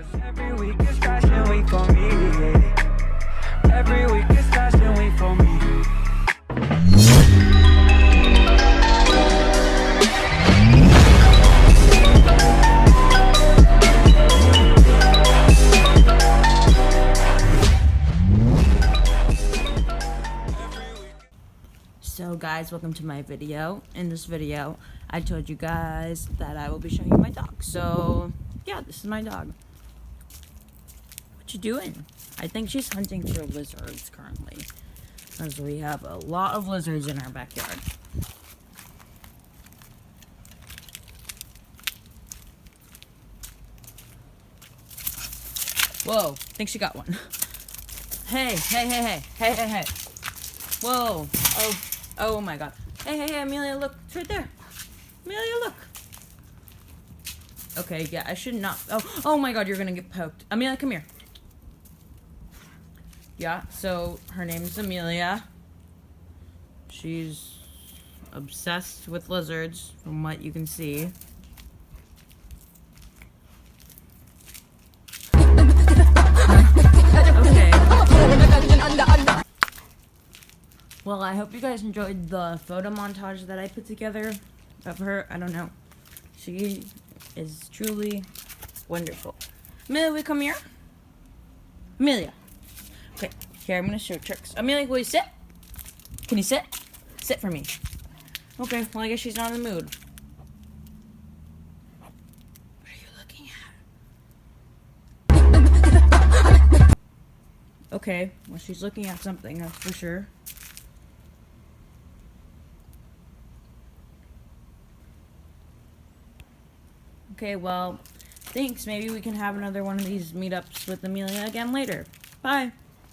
Every week is fashion week for me. Every week is fashion week for me. So guys, welcome to my video. In this video, I told you guys that I will be showing you my dog. So yeah, this is my dog. What you doing? I think she's hunting for lizards currently, because we have a lot of lizards in our backyard. Whoa, think she got one. Hey. Whoa, oh my god. Hey, Amelia, look, it's right there. Amelia, look. Okay, yeah, I should not. Oh my god, you're gonna get poked. Amelia, come here. Yeah, so her name's Amelia. She's obsessed with lizards, from what you can see. Okay. Well, I hope you guys enjoyed the photo montage that I put together of her. I don't know. She is truly wonderful. Amelia, will you come here? Amelia. Okay, here, I'm going to show tricks. Amelia, will you sit? Can you sit? Sit for me. Okay, well, I guess she's not in the mood. What are you looking at? Okay, well, she's looking at something, that's for sure. Okay, well, thanks. Maybe we can have another one of these meetups with Amelia again later. Bye.